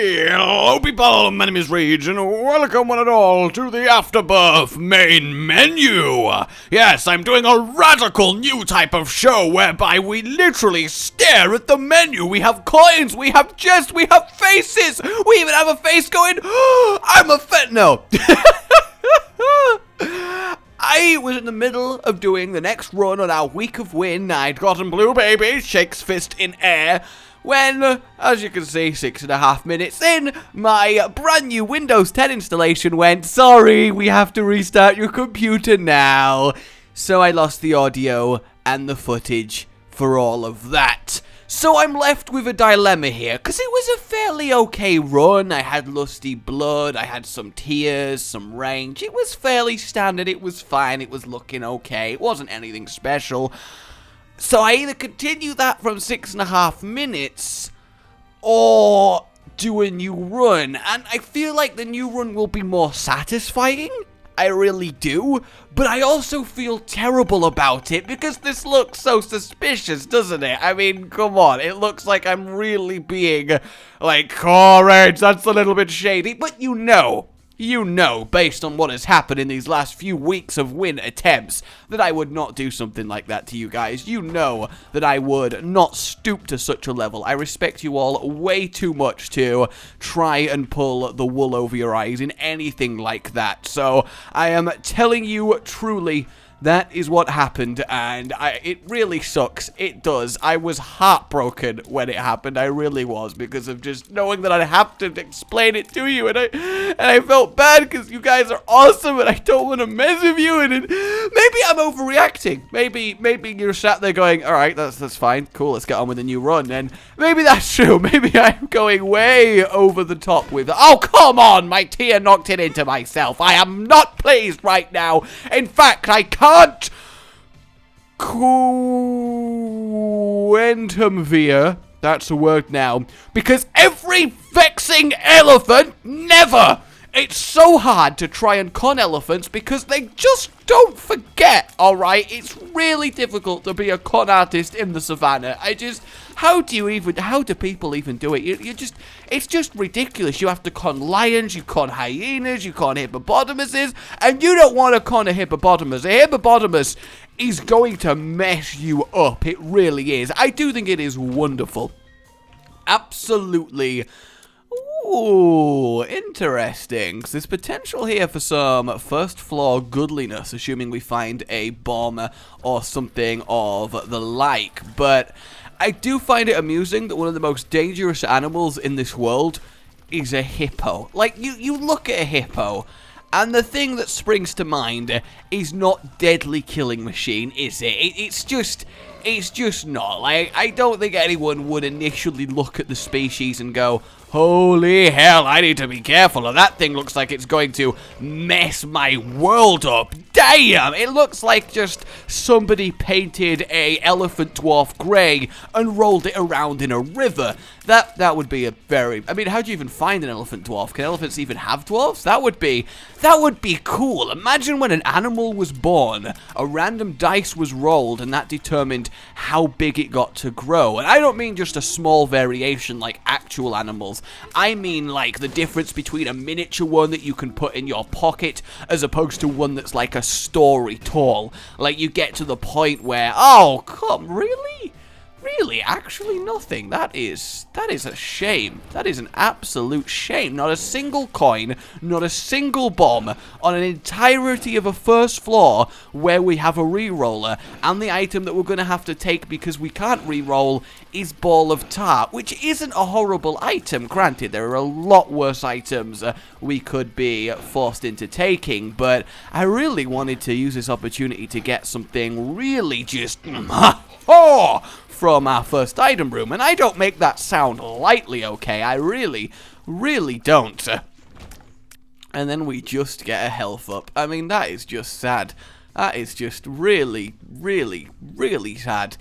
Hello people, my name is Rage, and welcome one and all to the Afterbirth main menu! Yes, I'm doing a radical new type of show whereby we literally stare at the menu. We have coins, we have chests, we have faces! We even have a face going, oh, I'm a no. I was in the middle of doing the next run on our week of win. I'd gotten blue baby, shakes fist in air, when, as you can see, 6.5 minutes in, my brand new Windows 10 installation went, sorry, we have to restart your computer now. So I lost the audio and the footage for all of that. So I'm left with a dilemma here, because it was a fairly okay run. I had lusty blood, I had some tears, some range. It was fairly standard, it was fine, it was looking okay. It wasn't anything special. So I either continue that from 6.5 minutes, or do a new run. And I feel like the new run will be more satisfying. I really do. But I also feel terrible about it, because this looks so suspicious, doesn't it? I mean, come on. It looks like I'm really being, like, courage, that's a little bit shady. But you know, based on what has happened in these last few weeks of win attempts, that I would not do something like that to you guys. You know that I would not stoop to such a level. I respect you all way too much to try and pull the wool over your eyes in anything like that. So I am telling you truly, that is what happened, and it really sucks. It does. I was heartbroken when it happened. I really was, because of just knowing that I'd have to explain it to you, and I felt bad because you guys are awesome, and I don't want to mess with you, and maybe I'm overreacting. Maybe you're sat there going, all right, that's fine, cool, let's get on with the new run, and maybe that's true. Maybe I'm going way over the top with, oh, come on, my tear knocked it into myself. I am not pleased right now. In fact, I can't quantumvia, that's a word now, because every vexing elephant, never! It's so hard to try and con elephants because they just don't forget, alright? It's really difficult to be a con artist in the savannah. How do people even do it? It's just ridiculous. You have to con lions, you con hyenas, you con hippopotamuses, and you don't want to con a hippopotamus. A hippopotamus is going to mess you up. It really is. I do think it is wonderful. Absolutely. Ooh, interesting. There's potential here for some first floor goodliness, assuming we find a bomb or something of the like. But I do find it amusing that one of the most dangerous animals in this world is a hippo. Like, you look at a hippo, and the thing that springs to mind is not deadly killing machine, is it? It's just not. Like, I don't think anyone would initially look at the species and go, holy hell, I need to be careful, or that thing looks like it's going to mess my world up. Damn! It looks like just somebody painted a elephant dwarf grey and rolled it around in a river. That would be a very... I mean, how do you even find an elephant dwarf? Can elephants even have dwarfs? That would be cool. Imagine when an animal was born, a random dice was rolled, and that determined how big it got to grow. And I don't mean just a small variation like actual animals. I mean like the difference between a miniature one that you can put in your pocket as opposed to one that's like a story tall. Like, you get to the point where, oh, come, really? Really? Actually nothing. That is a shame. That is an absolute shame. Not a single coin, not a single bomb on an entirety of a first floor where we have a re-roller, and the item that we're going to have to take because we can't re-roll is Ball of Tar, which isn't a horrible item. Granted, there are a lot worse items we could be forced into taking, but I really wanted to use this opportunity to get something really just... from our first item room, and I don't make that sound lightly, okay? I really don't. And then we just get a health up. I mean, that is just sad. That is just really sad.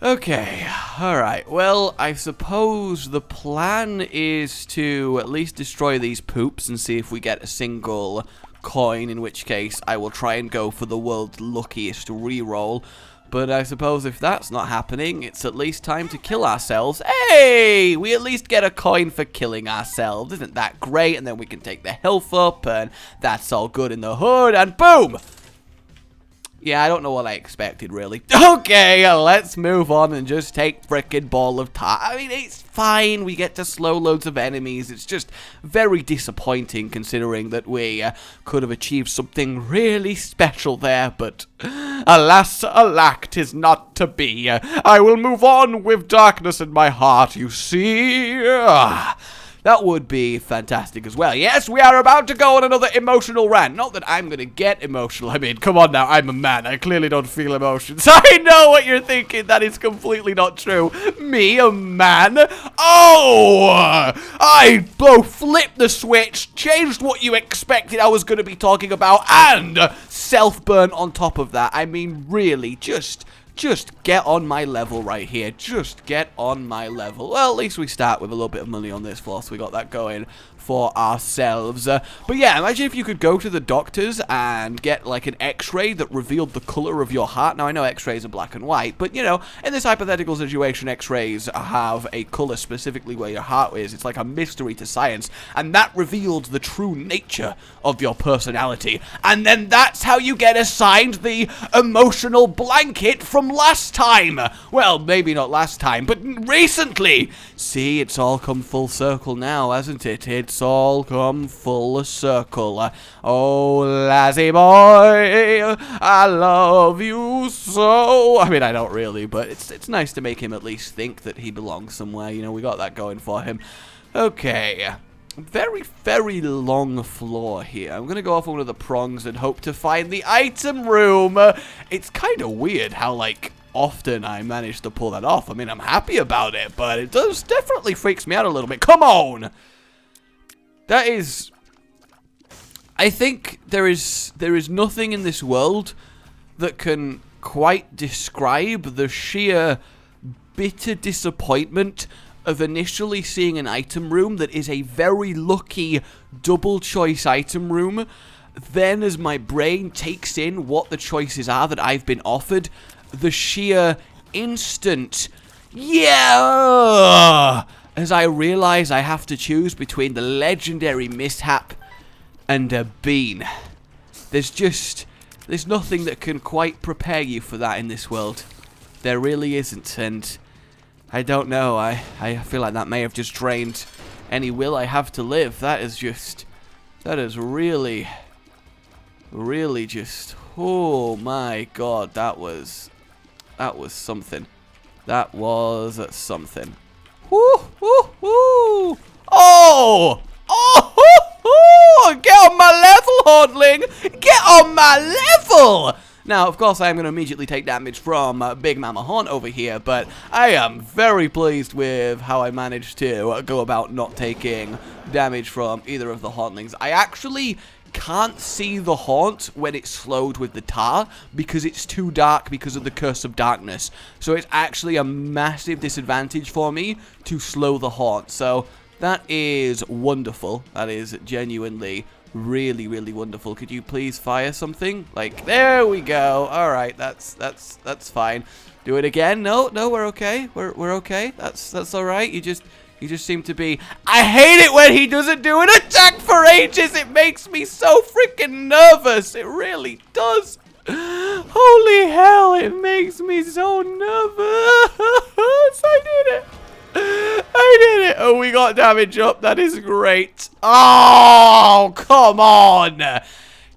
Okay, alright, well, I suppose the plan is to at least destroy these poops and see if we get a single coin, in which case I will try and go for the world's luckiest reroll. But I suppose if that's not happening, it's at least time to kill ourselves. Hey! We at least get a coin for killing ourselves. Isn't that great? And then we can take the health up, and that's all good in the hood, and boom! Yeah, I don't know what I expected, really. Okay, let's move on and just take frickin' Ball of Tar. I mean, it's fine. We get to slow loads of enemies. It's just very disappointing considering that we could have achieved something really special there. But alas, alack, 'tis not to be. I will move on with darkness in my heart, you see. That would be fantastic as well. Yes, we are about to go on another emotional rant. Not that I'm going to get emotional. I mean, come on now. I'm a man. I clearly don't feel emotions. I know what you're thinking. That is completely not true. Me, a man? Oh! I both flipped the switch, changed what you expected I was going to be talking about, and self-burn on top of that. I mean, really, just get on my level right here. Just get on my level. Well, at least we start with a little bit of money on this floor, so we got that going for ourselves. But yeah, imagine if you could go to the doctors and get like an x-ray that revealed the color of your heart. Now, I know x-rays are black and white, but you know, in this hypothetical situation, x-rays have a color specifically where your heart is. It's like a mystery to science, and that revealed the true nature of your personality. And then that's how you get assigned the emotional blanket from last time. Well, maybe not last time, but recently. See, it's all come full circle now, hasn't it? It's all come full circle. Oh, lassie boy, I love you so. I mean, I don't really, but it's nice to make him at least think that he belongs somewhere. You know, we got that going for him. Okay. Very, very long floor here. I'm going to go off one of the prongs and hope to find the item room. It's kind of weird how, like, often I manage to pull that off. I mean, I'm happy about it, but it does definitely freaks me out a little bit. Come on! That is... I think there is nothing in this world that can quite describe the sheer bitter disappointment of initially seeing an item room that is a very lucky double choice item room. Then as my brain takes in what the choices are that I've been offered, the sheer instant yeah as I realize I have to choose between the legendary mishap and a bean. There's nothing that can quite prepare you for that in this world. There really isn't, and I don't know, I feel like that may have just drained any will I have to live. That is really just, oh my god, that was something. That was something. Woo, woo, woo. Oh! Oh! Get on my level, Haunting! Get on my level! Now, of course, I am going to immediately take damage from Big Mama Haunt over here, but I am very pleased with how I managed to go about not taking damage from either of the Hauntlings. I actually can't see the haunt when it's slowed with the tar because it's too dark because of the Curse of Darkness. So it's actually a massive disadvantage for me to slow the haunt. So that is wonderful. That is genuinely really, really wonderful. Could you please fire something? Like, there we go. All right, that's fine. Do it again. No, we're okay. We're okay. That's all right. You just seem to be... I hate it when he doesn't do an attack for ages. It makes me so freaking nervous. It really does. Holy hell, it makes me so nervous. I did it. Oh, we got damage up. That is great. Oh, come on.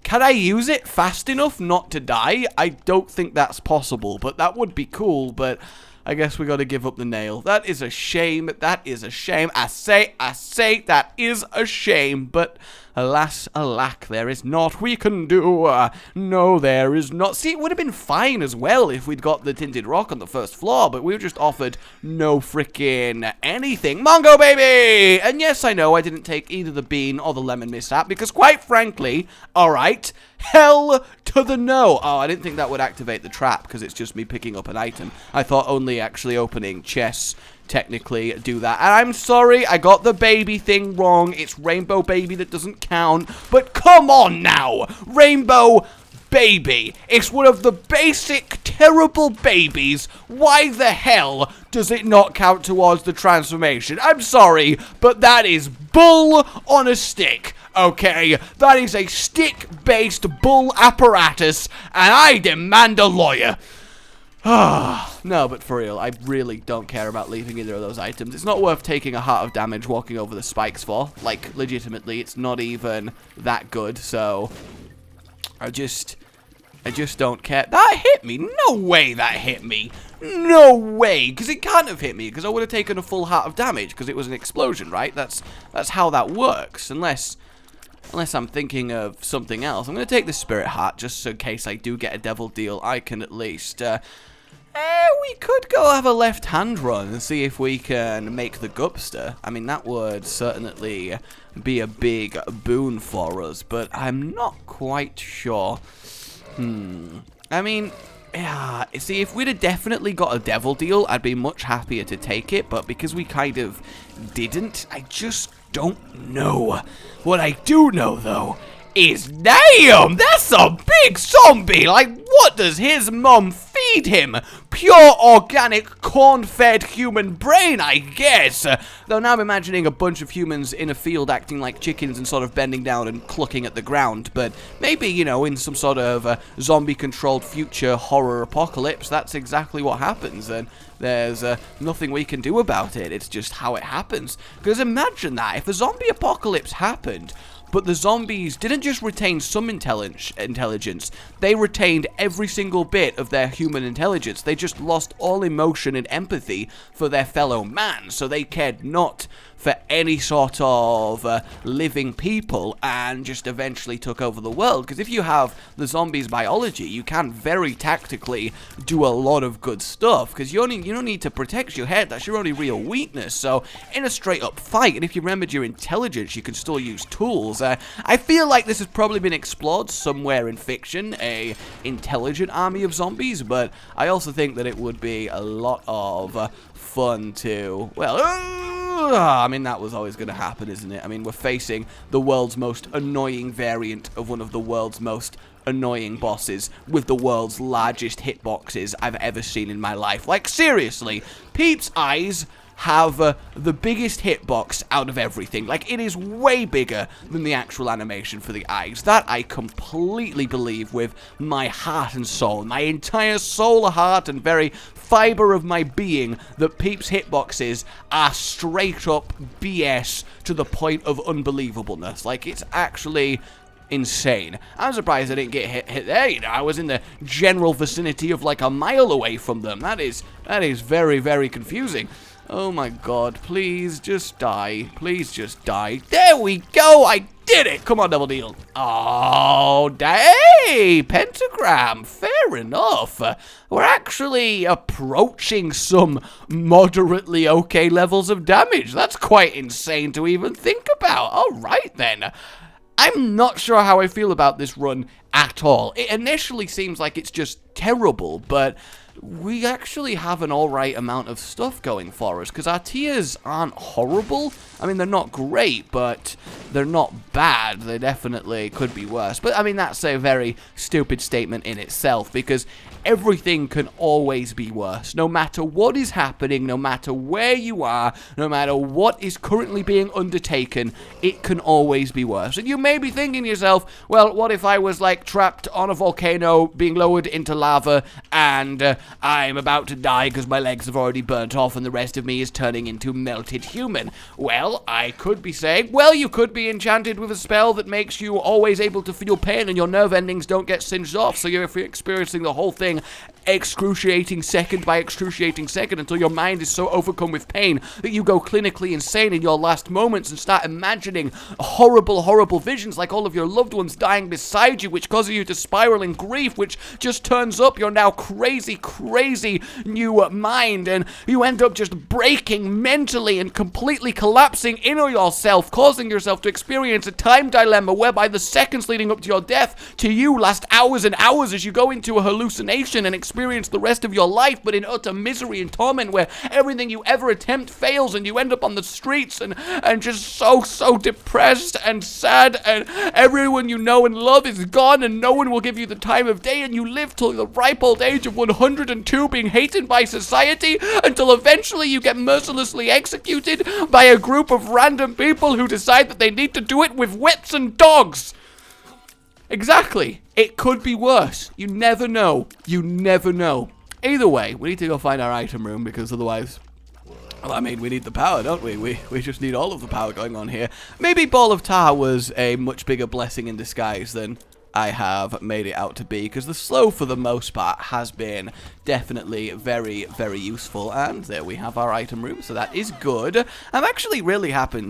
Can I use it fast enough not to die? I don't think that's possible, but that would be cool, but... I guess we got to give up the nail. That is a shame. That is a shame. I say, that is a shame. But alas, alack, there is naught we can do. No, there is not. See, it would have been fine as well if we'd got the tinted rock on the first floor, but we were just offered no freaking anything. Mongo, baby! And yes, I know I didn't take either the bean or the lemon mishap because, quite frankly, alright, hell to the no. Oh, I didn't think that would activate the trap because it's just me picking up an item. I thought only actually opening chests technically do that. And I'm sorry, I got the baby thing wrong. It's Rainbow Baby that doesn't count. But come on now! Rainbow baby. It's one of the basic terrible babies. Why the hell does it not count towards the transformation? I'm sorry, but that is bull on a stick. Okay, that is a stick-based bull apparatus, and I demand a lawyer. No, but for real, I really don't care about leaving either of those items. It's not worth taking a heart of damage walking over the spikes for. Like, legitimately, it's not even that good, so I just don't care. That hit me. No way that hit me. No way, because it can't have hit me, because I would have taken a full heart of damage, because it was an explosion, right? That's how that works, unless I'm thinking of something else. I'm going to take the spirit heart, just in case I do get a devil deal. I can at least, we could go have a left-hand run and see if we can make the Gupster. I mean, that would certainly be a big boon for us, but I'm not quite sure. I mean, yeah, see, if we'd have definitely got a devil deal, I'd be much happier to take it, but because we kind of didn't, I just don't know. What I do know, though, is, damn, that's a big zombie. Like, what does his mum feed him? Pure organic corn-fed human brain, I guess. Though now I'm imagining a bunch of humans in a field acting like chickens and sort of bending down and clucking at the ground. But maybe, you know, in some sort of zombie-controlled future horror apocalypse, that's exactly what happens. And there's nothing we can do about it. It's just how it happens. Because imagine that, if a zombie apocalypse happened, but the zombies didn't just retain some intelligence, they retained every single bit of their human intelligence. They just lost all emotion and empathy for their fellow man, so they cared not for any sort of living people and just eventually took over the world. Because if you have the zombies' biology, you can very tactically do a lot of good stuff, because you don't need to protect your head. That's your only real weakness. So in a straight up fight, and if you remembered your intelligence, you can still use tools. I feel like this has probably been explored somewhere in fiction, a intelligent army of zombies, but I also think that it would be a lot of fun to, well, I mean, that was always going to happen, isn't it? I mean, we're facing the world's most annoying variant of one of the world's most annoying bosses with the world's largest hitboxes I've ever seen in my life. Like, seriously, Peep's eyes have the biggest hitbox out of everything. Like, it is way bigger than the actual animation for the eyes. That I completely believe with my heart and soul, my entire soul, heart, and very fiber of my being, that Peep's hitboxes are straight up BS to the point of unbelievableness. Like, it's actually insane. I'm surprised I didn't get hit there. You know, I was in the general vicinity of like a mile away from them. That is very, very confusing. Oh my god, please just die. Please just die. There we go, I did it! Come on, double deal. Oh, hey, pentagram. Fair enough. We're actually approaching some moderately okay levels of damage. That's quite insane to even think about. Alright then. I'm not sure how I feel about this run at all. It initially seems like it's just terrible, but we actually have an alright amount of stuff going for us, because our tiers aren't horrible. I mean, they're not great, but they're not bad. They definitely could be worse. But, I mean, that's a very stupid statement in itself, because everything can always be worse. No matter what is happening, no matter where you are, no matter what is currently being undertaken, it can always be worse. And you may be thinking to yourself, well, what if I was, like, trapped on a volcano, being lowered into lava, and I'm about to die because my legs have already burnt off and the rest of me is turning into melted human? Well, I could be saying, well, you could be enchanted with a spell that makes you always able to feel pain and your nerve endings don't get singed off, so you're experiencing the whole thing excruciating second by excruciating second until your mind is so overcome with pain that you go clinically insane in your last moments and start imagining horrible, horrible visions like all of your loved ones dying beside you, which causes you to spiral in grief, which just turns up your now crazy, crazy new mind, and you end up just breaking mentally and completely collapsing in on yourself, causing yourself to experience a time dilemma whereby the seconds leading up to your death to you last hours and hours as you go into a hallucination and experience the rest of your life, but in utter misery and torment, where everything you ever attempt fails and you end up on the streets and just so depressed and sad, and everyone you know and love is gone and no one will give you the time of day, and you live till the ripe old age of 102 being hated by society until eventually you get mercilessly executed by a group of random people who decide that they need to do it with whips and dogs. Exactly. It could be worse. You never know. You never know. Either way, we need to go find our item room, because otherwise... Well, I mean, we need the power, don't we? We just need all of the power going on here. Maybe Ball of Tar was a much bigger blessing in disguise than I have made it out to be, because the slow, for the most part, has been definitely very, very useful. And there we have our item room, so that is good. I'm actually really happy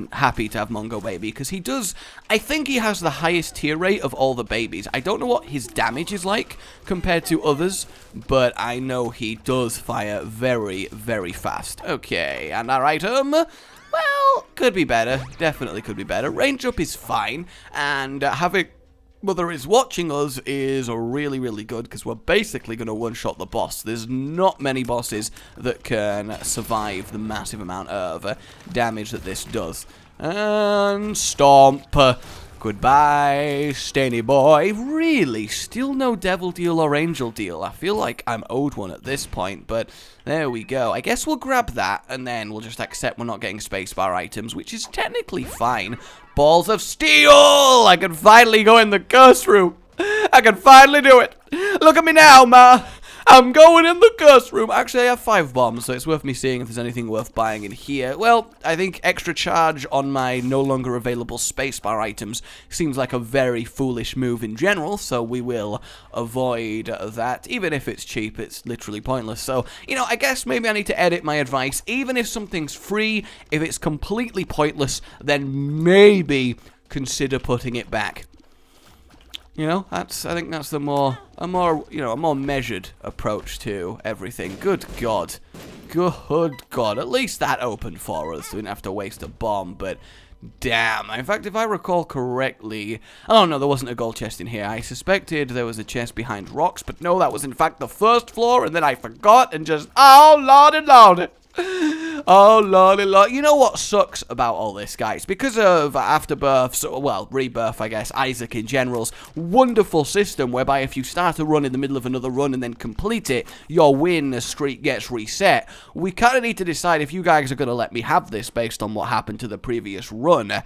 to have Mongo Baby, because he does... I think he has the highest tier rate of all the babies. I don't know what his damage is like compared to others, but I know he does fire very, very fast. Okay, and our item... Well, could be better. Definitely could be better. Range up is fine, and having... Mother is watching us is really, really good, because we're basically going to one-shot the boss. There's not many bosses that can survive the massive amount of damage that this does. And stomp. Goodbye, Stainy boy. Really, still no Devil Deal or Angel Deal. I feel like I'm owed one at this point, but there we go. I guess we'll grab that, and then we'll just accept we're not getting spacebar items, which is technically fine. Balls of Steel! I can finally go in the curse room. I can finally do it. Look at me now, ma. I'm going in the curse room. Actually, I have 5 bombs, so it's worth me seeing if there's anything worth buying in here. Well, I think extra charge on my no longer available spacebar items seems like a very foolish move in general, so we will avoid that. Even if it's cheap, it's literally pointless. So, you know, I guess maybe I need to edit my advice. Even if something's free, if it's completely pointless, then maybe consider putting it back. You know, I think that's a more measured approach to everything. Good God. Good God. At least that opened for us. We didn't have to waste a bomb, but damn. In fact, if I recall correctly... Oh, no, there wasn't a gold chest in here. I suspected there was a chest behind rocks, but no, that was in fact the first floor, and then I forgot and just... Oh, lordy, lordy. Oh, lordy, lordy. You know what sucks about all this, guys? Because of Afterbirth's, well, Rebirth, I guess, Isaac in general's wonderful system, whereby if you start a run in the middle of another run and then complete it, your win streak gets reset. We kind of need to decide if you guys are going to let me have this based on what happened to the previous run.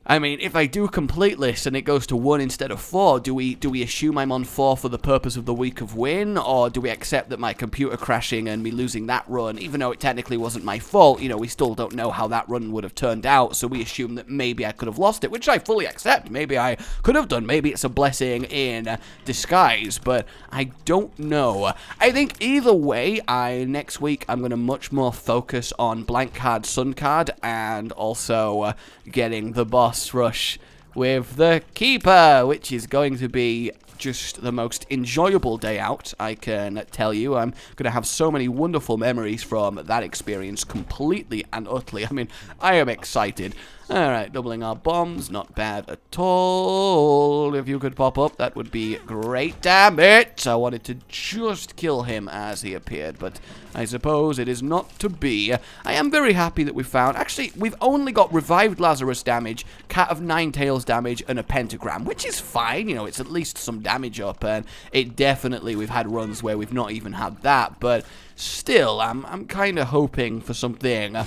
I mean, if I do complete this and it goes to 1 instead of 4, do we assume I'm on 4 for the purpose of the week of win, or do we accept that my computer crashing and me losing that run, even though it technically wasn't my fault, you know, we still don't know how that run would have turned out, so we assume that maybe I could have lost it, which I fully accept. Maybe I could have done. Maybe it's a blessing in disguise, but I don't know. I think either way, next week I'm going to much more focus on blank card, sun card, and also getting the boss rush with the keeper, which is going to be just the most enjoyable day out, I can tell you. I'm going to have so many wonderful memories from that experience, completely and utterly. I mean, I am excited. Alright, doubling our bombs, not bad at all. If you could pop up, that would be great. Damn it! I wanted to just kill him as he appeared, but I suppose it is not to be. I am very happy that we found... Actually, we've only got Revived Lazarus damage, Cat of Nine Tails damage, and a pentagram, which is fine. You know, it's at least some damage up, and it definitely... We've had runs where we've not even had that, but still, I'm kind of hoping for something...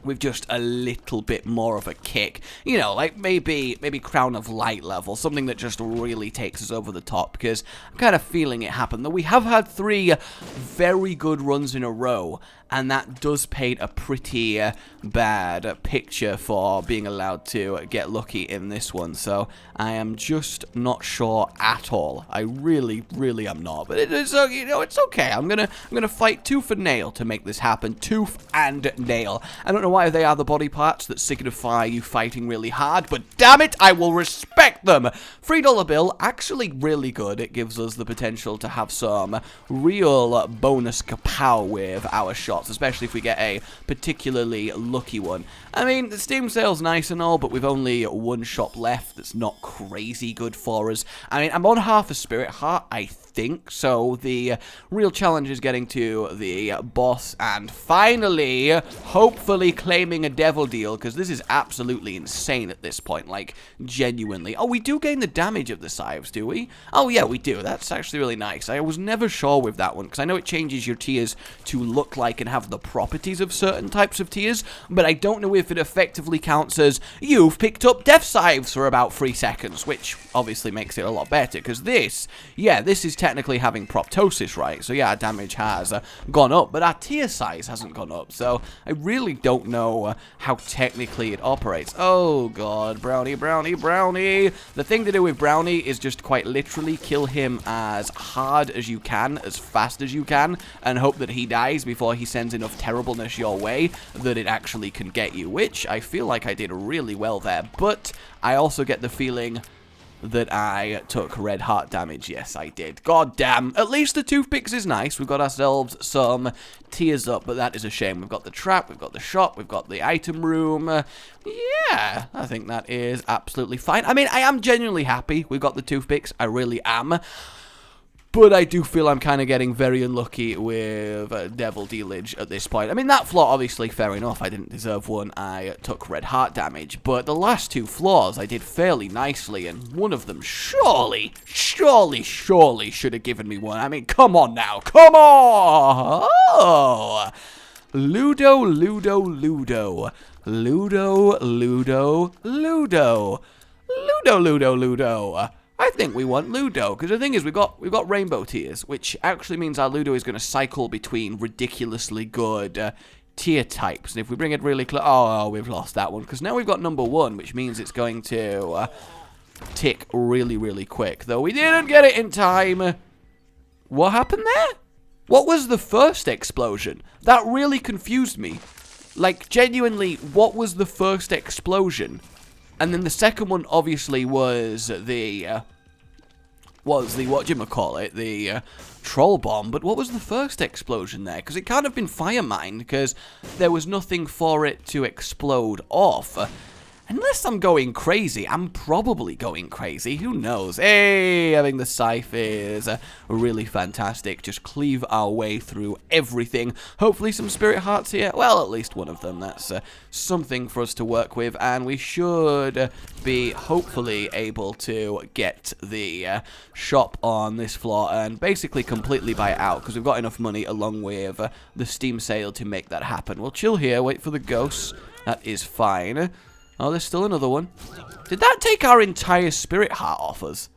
with just a little bit more of a kick. You know, like maybe Crown of Light level, something that just really takes us over the top, because I'm kind of feeling it happen. Though we have had 3 very good runs in a row, and that does paint a pretty bad picture for being allowed to get lucky in this one. So I am just not sure at all. I really, really am not. But it is, you know, it's okay. I'm gonna fight tooth and nail to make this happen. Tooth and nail. I don't know why they are the body parts that signify you fighting really hard, but damn it, I will respect them. $3 bill, actually really good. It gives us the potential to have some real bonus kapow with our shot. slots, especially if we get a particularly lucky one. I mean, the Steam sale's nice and all, but we've only one shop left that's not crazy good for us. I mean, I'm on half a Spirit Heart, I think, so the real challenge is getting to the boss and finally, hopefully claiming a devil deal, because this is absolutely insane at this point, like, genuinely. Oh, we do gain the damage of the scythes, do we? Oh, yeah, we do. That's actually really nice. I was never sure with that one, because I know it changes your tears to look like and have the properties of certain types of tears, but I don't know if it effectively counts as you've picked up death scythes for about 3 seconds, which obviously makes it a lot better, because this is technically having proptosis, right? So yeah, our damage has gone up, but our tear size hasn't gone up, so I really don't know how technically it operates. Oh god, Brownie, Brownie, Brownie! The thing to do with Brownie is just quite literally kill him as hard as you can, as fast as you can, and hope that he dies before he sends enough terribleness your way that it actually can get you, which I feel like I did really well there, but I also get the feeling that I took red heart damage. Yes, I did. God damn. At least the toothpicks is nice. We've got ourselves some tears up, but that is a shame. We've got the trap, we've got the shop, we've got the item room. Yeah, I think that is absolutely fine. I mean, I am genuinely happy we got the toothpicks. I really am. But I do feel I'm kind of getting very unlucky with devil dealage at this point. I mean, that floor, obviously, fair enough. I didn't deserve one. I took red heart damage. But the last 2 floors, I did fairly nicely. And one of them surely should have given me one. I mean, come on now. Come on! Oh! Ludo, Ludo, Ludo. Ludo, Ludo, Ludo. Ludo, Ludo, Ludo. I think we want Ludo, because the thing is, we've got rainbow tears, which actually means our Ludo is going to cycle between ridiculously good tier types. And if we bring it really close, oh, we've lost that one, because now we've got number 1, which means it's going to tick really, really quick. Though we didn't get it in time. What happened there? What was the first explosion? That really confused me. Like, genuinely, what was the first explosion? And then the second one, obviously, was the whatchamacallit, the troll bomb. But what was the first explosion there? Because it can't have been fire mine, because there was nothing for it to explode off. Unless I'm going crazy. I'm probably going crazy. Who knows? Hey, having the scythe is really fantastic. Just cleave our way through everything. Hopefully some spirit hearts here. Well, at least one of them. That's something for us to work with. And we should be hopefully able to get the shop on this floor and basically completely buy it out, because we've got enough money along with the Steam sale to make that happen. We'll chill here, wait for the ghosts. That is fine. Oh, there's still another one. Did that take our entire spirit heart off us?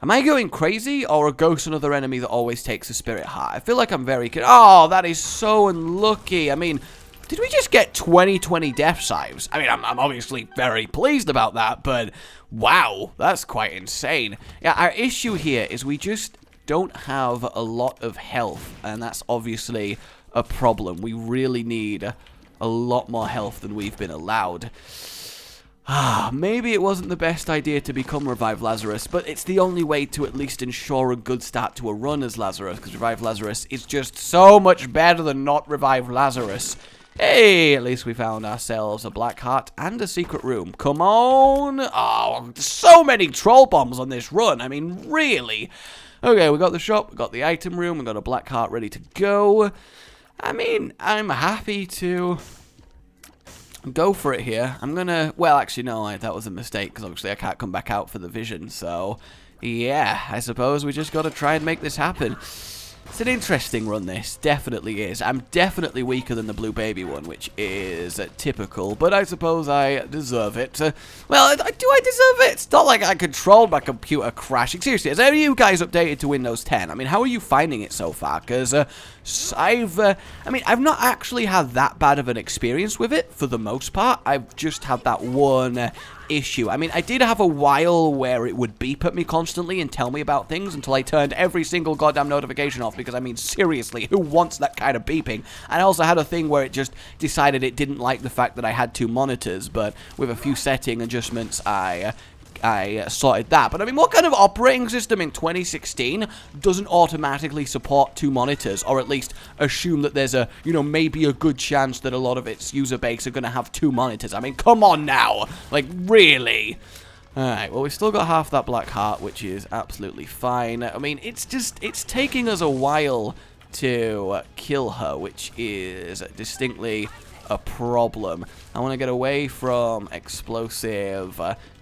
Am I going crazy, or a ghost another enemy that always takes a spirit heart? I feel like I'm very... Oh, that is so unlucky. I mean, did we just get 20 death scythes? I mean, I'm obviously very pleased about that, but wow, that's quite insane. Yeah, our issue here is we just don't have a lot of health, and that's obviously a problem. We really need a lot more health than we've been allowed. Maybe it wasn't the best idea to become Revive Lazarus, but it's the only way to at least ensure a good start to a run as Lazarus, because Revive Lazarus is just so much better than not Revive Lazarus. Hey, at least we found ourselves a black heart and a secret room. Come on! Oh, so many troll bombs on this run. I mean, really? Okay, we got the shop, we got the item room, we got a black heart ready to go. I mean, I'm happy to go for it here. I'm gonna... Well, actually, no, that was a mistake, because obviously I can't come back out for the vision, so... Yeah, I suppose we just gotta try and make this happen. It's an interesting run, this. Definitely is. I'm definitely weaker than the blue baby one, which is typical, but I suppose I deserve it. Well, do I deserve it? It's not like I controlled my computer crashing. Seriously, are you guys updated to Windows 10? I mean, how are you finding it so far? Because I've not actually had that bad of an experience with it, for the most part. I've just had that one issue. I mean, I did have a while where it would beep at me constantly and tell me about things until I turned every single goddamn notification off, because, I mean, seriously, who wants that kind of beeping? And I also had a thing where it just decided it didn't like the fact that I had 2 monitors, but with a few setting adjustments, I sorted that. But I mean, what kind of operating system in 2016 doesn't automatically support 2 monitors, or at least assume that there's a, you know, maybe a good chance that a lot of its user base are going to have 2 monitors? I mean, come on now. Like, really? Alright, well, we've still got half that black heart, which is absolutely fine. I mean, it's taking us a while to kill her, which is distinctly a problem. I want to get away from explosive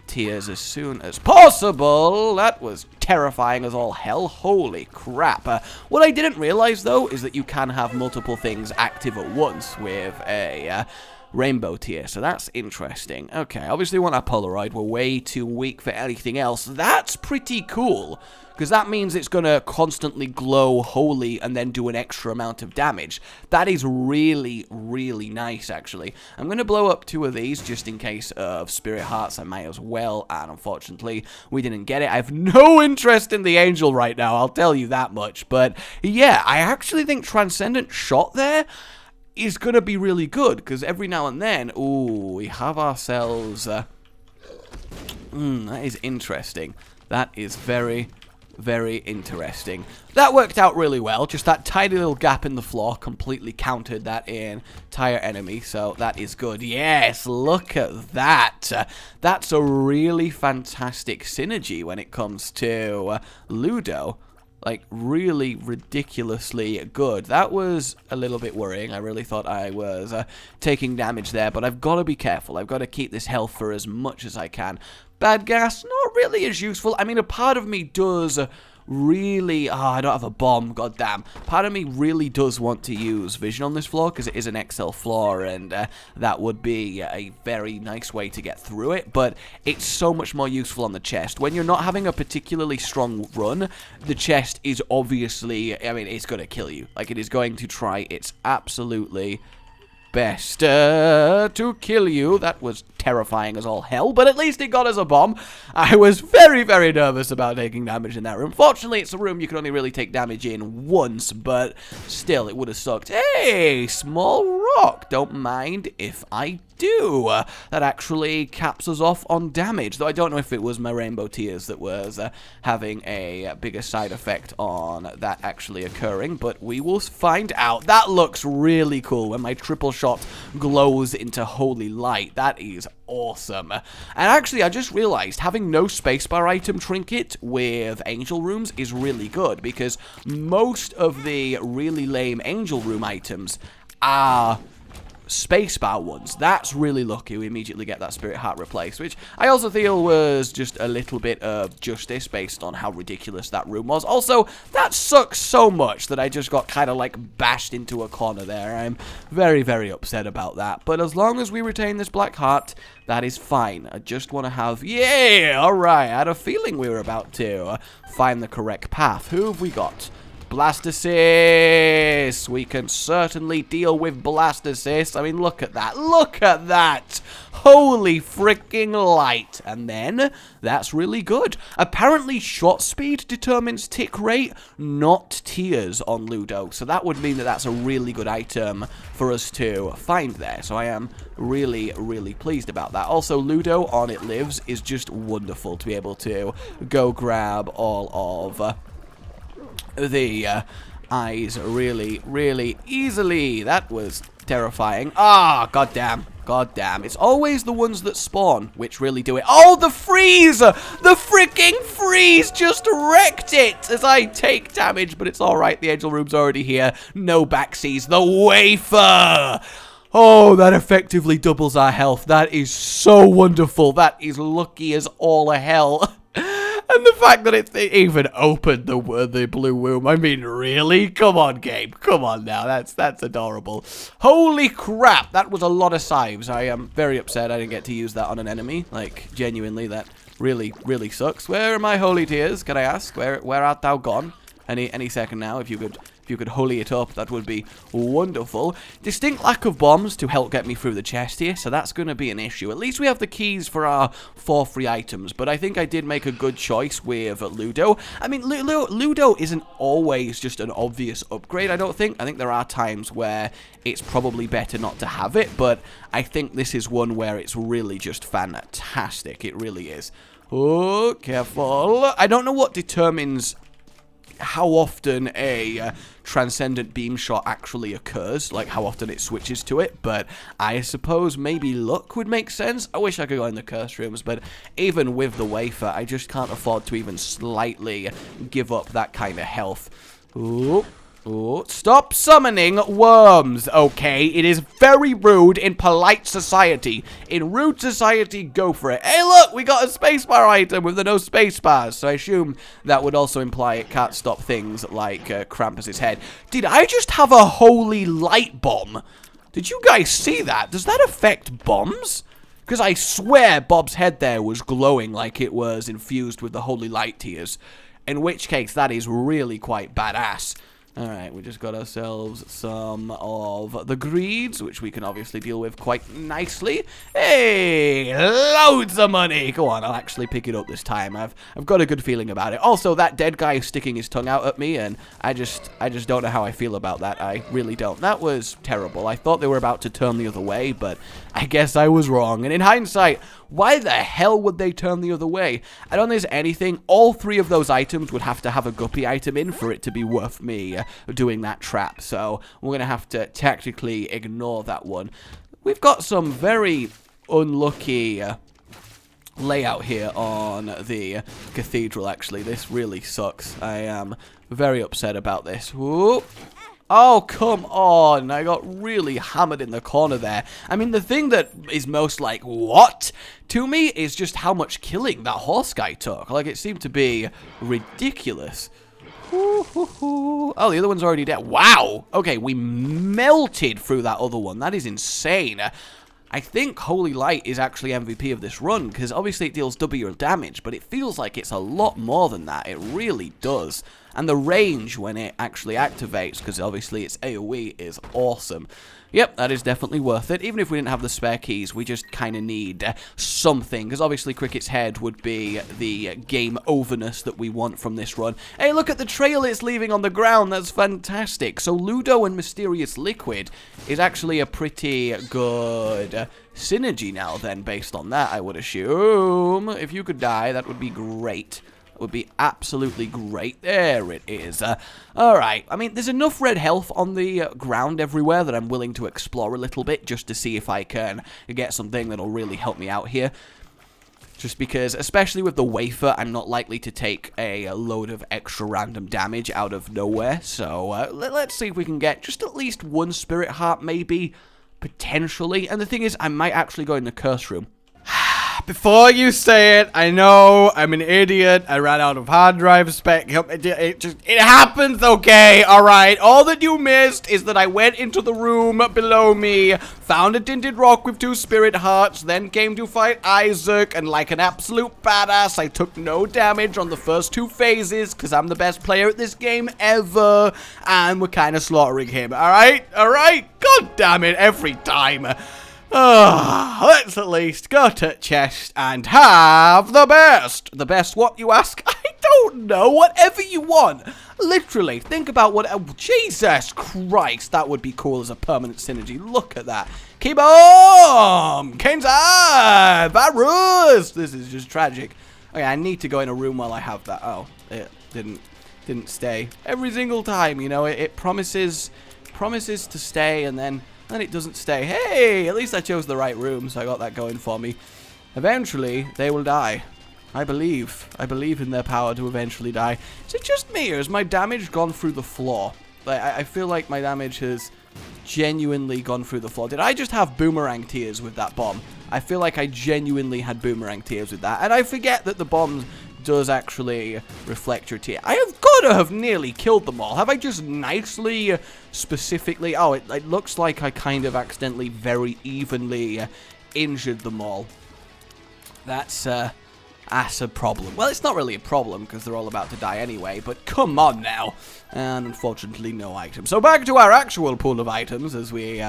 tears as soon as possible. That was terrifying as all hell. Holy crap. What I didn't realize, though, is that you can have multiple things active at once with a rainbow tier, so that's interesting. Okay, obviously we want our Polaroid. We're way too weak for anything else. That's pretty cool, because that means it's going to constantly glow holy and then do an extra amount of damage. That is really, really nice, actually. I'm going to blow up 2 of these just in case of Spirit Hearts. I might as well, and unfortunately, we didn't get it. I have no interest in the Angel right now, I'll tell you that much. But yeah, I actually think Transcendent Shot there is going to be really good, because every now and then, ooh, we have ourselves, that is interesting. That is very, very interesting. That worked out really well. Just that tiny little gap in the floor completely countered that entire enemy, so that is good. Yes, look at that. That's a really fantastic synergy when it comes to Ludo. Like, really ridiculously good. That was a little bit worrying. I really thought I was taking damage there, but I've got to be careful. I've got to keep this health for as much as I can. Bad gas, not really as useful. I mean, a part of me does really... Oh, I don't have a bomb, goddamn. Part of me really does want to use vision on this floor, because it is an XL floor, and that would be a very nice way to get through it, but it's so much more useful on the chest. When you're not having a particularly strong run, the chest is obviously... I mean, it's going to kill you. Like, it is going to try its absolutely best to kill you. That was terrifying as all hell, but at least it got us a bomb. I was very, very nervous about taking damage in that room. Fortunately, it's a room you can only really take damage in once, but still, it would have sucked. Hey, small rock. Don't mind if I do. That actually caps us off on damage, though I don't know if it was my rainbow tears that was having a bigger side effect on that actually occurring, but we will find out. That looks really cool when my triple shot glows into holy light. That is awesome. And actually, I just realized having no spacebar item trinket with angel rooms is really good, because most of the really lame angel room items are spacebar ones. That's really lucky. We immediately get that Spirit Heart replaced, which I also feel was just a little bit of justice based on how ridiculous that room was. Also, that sucks so much that I just got kind of like bashed into a corner there. I'm very, very upset about that. But as long as we retain this black heart, that is fine. I just want to have... Yeah! Alright, I had a feeling we were about to find the correct path. Who have we got? Blastocyst! We can certainly deal with Blastocyst. I mean, look at that. Look at that! Holy freaking light. And then, that's really good. Apparently, shot speed determines tick rate, not tears on Ludo. So that would mean that that's a really good item for us to find there. So I am really, really pleased about that. Also, Ludo on It Lives is just wonderful to be able to go grab all of the eyes really, really easily. That was terrifying. Ah, goddamn. Goddamn. It's always the ones that spawn which really do it. Oh, the freeze! The freaking freeze just wrecked it as I take damage, but it's alright. The angel room's already here. No backsies. The wafer! Oh, that effectively doubles our health. That is so wonderful. That is lucky as all hell. And the fact that it even opened the blue womb. I mean, really? Come on, game. Come on now. That's adorable. Holy crap. That was a lot of scythes. I am very upset I didn't get to use that on an enemy. Like, genuinely, that really, really sucks. Where are my holy tears, can I ask? Where art thou gone? Any second now, if you could holy it up, that would be wonderful. Distinct lack of bombs to help get me through the chest here, so that's going to be an issue. At least we have the keys for our 4 free items, but I think I did make a good choice with Ludo. I mean, Ludo isn't always just an obvious upgrade, I don't think. I think there are times where it's probably better not to have it, but I think this is one where it's really just fantastic. It really is. Oh, careful. I don't know what determines how often a transcendent beam shot actually occurs, like how often it switches to it, but I suppose maybe luck would make sense. I wish I could go in the curse rooms, but even with the wafer, I just can't afford to even slightly give up that kind of health. Ooh. Oh, stop summoning worms, okay? It is very rude in polite society. In rude society, go for it. Hey, look, we got a spacebar item with the no spacebar, so I assume that would also imply it can't stop things like Krampus's head. Did I just have a holy light bomb? Did you guys see that? Does that affect bombs? Because I swear Bob's head there was glowing like it was infused with the holy light tears. In which case, that is really quite badass. Alright, we just got ourselves some of the greeds, which we can obviously deal with quite nicely. Hey, loads of money! Go on, I'll actually pick it up this time. I've got a good feeling about it. Also, that dead guy is sticking his tongue out at me, and I just don't know how I feel about that. I really don't. That was terrible. I thought they were about to turn the other way, but I guess I was wrong. And in hindsight, why the hell would they turn the other way? I don't think there's anything. All three of those items would have to have a guppy item in for it to be worth me doing that trap. So we're going to have to tactically ignore that one. We've got some very unlucky layout here on the cathedral, actually. This really sucks. I am very upset about this. Whoop. Oh, come on. I got really hammered in the corner there. I mean, the thing that is most like, what? To me is just how much killing that horse guy took. Like, it seemed to be ridiculous. Oh, the other one's already dead. Wow. Okay, we melted through that other one. That is insane. I think Holy Light is actually MVP of this run, because obviously it deals double your damage, but it feels like it's a lot more than that. It really does. And the range when it actually activates, because obviously it's AoE, is awesome. Yep, that is definitely worth it. Even if we didn't have the spare keys, we just kind of need something, because obviously Cricket's head would be the game overness that we want from this run. Hey, look at the trail it's leaving on the ground. That's fantastic. So Ludo and Mysterious Liquid is actually a pretty good synergy now then, based on that, I would assume. If you could die, that would be great. It would be absolutely great. There it is. Alright, I mean, there's enough red health on the ground everywhere that I'm willing to explore a little bit just to see if I can get something that'll really help me out here. Just because, especially with the wafer, I'm not likely to take a load of extra random damage out of nowhere. So, let's see if we can get just at least one spirit heart, maybe, potentially. And the thing is, I might actually go in the curse room. Before you say it, I know I'm an idiot. I ran out of hard drive spec. It happens, okay? Alright. All that you missed is that I went into the room below me, found a tinted rock with 2 spirit hearts, then came to fight Isaac, and like an absolute badass, I took no damage on the first 2 phases, because I'm the best player at this game ever, and we're kind of slaughtering him. Alright? Alright? God damn it, every time. Let's at least go to chest and have the best. The best what, you ask? I don't know. Whatever you want. Literally, think about what... Jesus Christ, that would be cool as a permanent synergy. Look at that. Keep on! Kane's eye! Virus! This is just tragic. Okay, I need to go in a room while I have that. Oh, it didn't stay. Every single time, you know, it promises to stay and then it doesn't stay. Hey, at least I chose the right room, so I got that going for me. Eventually, they will die. I believe in their power to eventually die. Is it just me, or has my damage gone through the floor? Like, I feel like my damage has genuinely gone through the floor. Did I just have boomerang tears with that bomb? I feel like I genuinely had boomerang tears with that. And I forget that the bomb does actually reflect your tear. I have got to have nearly killed them all. Have I just nicely, specifically... Oh, it looks like I kind of accidentally very evenly injured them all. That's a problem. Well, it's not really a problem because they're all about to die anyway, but come on now. And unfortunately, no items. So back to our actual pool of items as we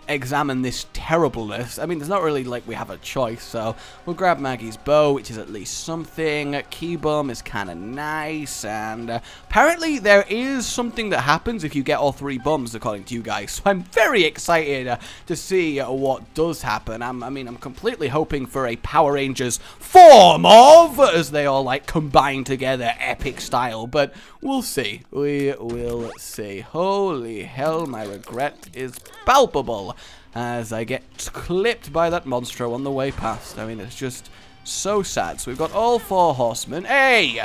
examine this terribleness. I mean, there's not really like we have a choice, so we'll grab Maggie's bow, which is at least something. Key bomb is kind of nice, and apparently there is something that happens if you get all 3 bombs, according to you guys. So I'm very excited to see what does happen. I'm completely hoping for a Power Rangers form of of, as they all, like, combine together, epic style. But we'll see. We will see. Holy hell, my regret is palpable as I get clipped by that monstro on the way past. I mean, it's just so sad. So we've got all 4 horsemen. Hey!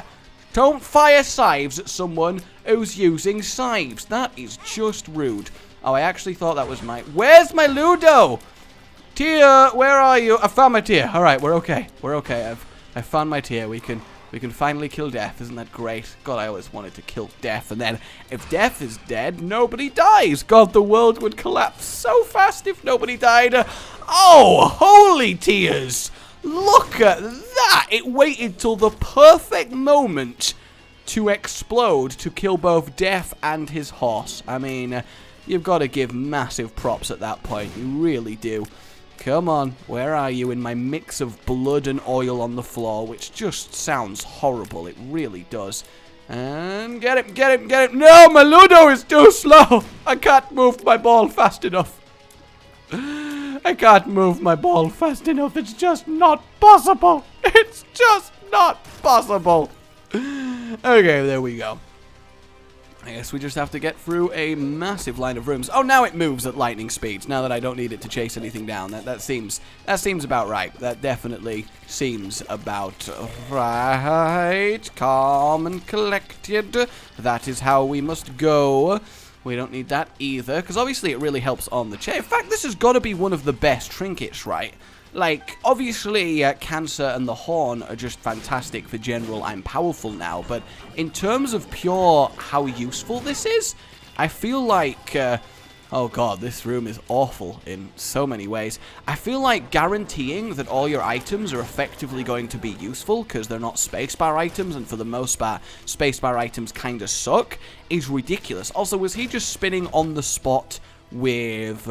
Don't fire scythes at someone who's using scythes. That is just rude. Oh, I actually thought that was my... Where's my Ludo? Tia, where are you? I found my Tia. All right, we're okay. We're okay. I found my Tia. We can finally kill Death. Isn't that great? God, I always wanted to kill Death. And then if Death is dead, nobody dies. God, the world would collapse so fast if nobody died. Oh, holy tears. Look at that. It waited till the perfect moment to explode to kill both Death and his horse. I mean, you've got to give massive props at that point. You really do. Come on, where are you in my mix of blood and oil on the floor, which just sounds horrible. It really does. And get him, get him, get him. No, my Ludo is too slow. I can't move my ball fast enough. I can't move my ball fast enough. It's just not possible. It's just not possible. Okay, there we go. I guess we just have to get through a massive line of rooms. Oh, now it moves at lightning speeds. Now that I don't need it to chase anything down, that seems about right. That definitely seems about right. Calm and collected. That is how we must go. We don't need that either, because obviously it really helps on the chair. In fact, this has got to be one of the best trinkets, right? Like, obviously, Cancer and the Horn are just fantastic for general I'm powerful now, but in terms of pure how useful this is, I feel like, oh god, this room is awful in so many ways. I feel like guaranteeing that all your items are effectively going to be useful, because they're not spacebar items, and for the most part, spacebar items kind of suck, is ridiculous. Also, was he just spinning on the spot with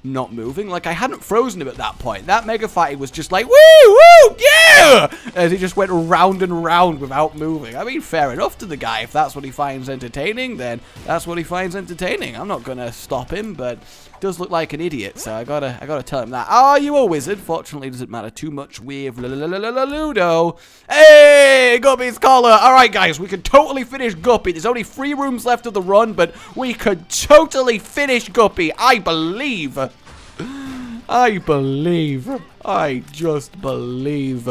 not moving? Like, I hadn't frozen him at that point. That Mega Fighting was just like, woo, woo, yeah! As he just went round and round without moving. I mean, fair enough to the guy. If that's what he finds entertaining, then that's what he finds entertaining. I'm not gonna stop him, but does look like an idiot, so I gotta tell him that. Are you a wizard? Fortunately, it doesn't matter too much with Ludo. Hey, Guppy's collar. All right, guys, we can totally finish Guppy. There's only 3 rooms left of the run, but we could totally finish Guppy. I believe. I believe. I just believe.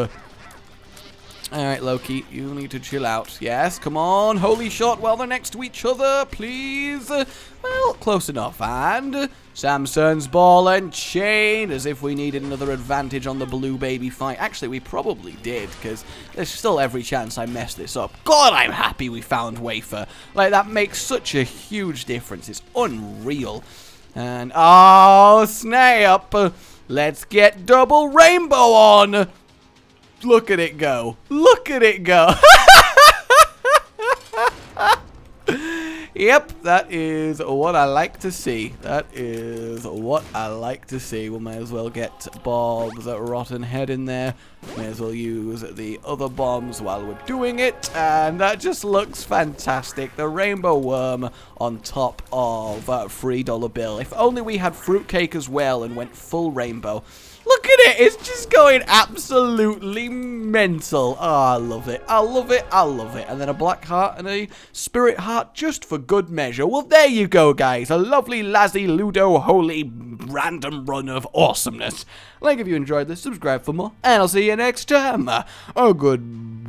Alright, Loki, you need to chill out. Yes, come on. Holy shot while they're next to each other, please. Well, close enough. And Samson's ball and chain, as if we needed another advantage on the blue baby fight. Actually, we probably did, because there's still every chance I mess this up. God, I'm happy we found Wafer. Like, that makes such a huge difference. It's unreal. And, oh, snap. Let's get double rainbow on. Look at it go. Look at it go. Yep, that is what I like to see. That is what I like to see. We may as well get Bob's rotten head in there. May as well use the other bombs while we're doing it. And that just looks fantastic. The rainbow worm on top of a $3 bill. If only we had fruitcake as well and went full rainbow. Look at it. It's just going absolutely mental. Oh, I love it. I love it. I love it. And then a black heart and a spirit heart just for good measure. Well, there you go, guys. A lovely Lazzy Ludo holy random run of awesomeness. Like if you enjoyed this, subscribe for more. And I'll see you next time. Oh, goodbye.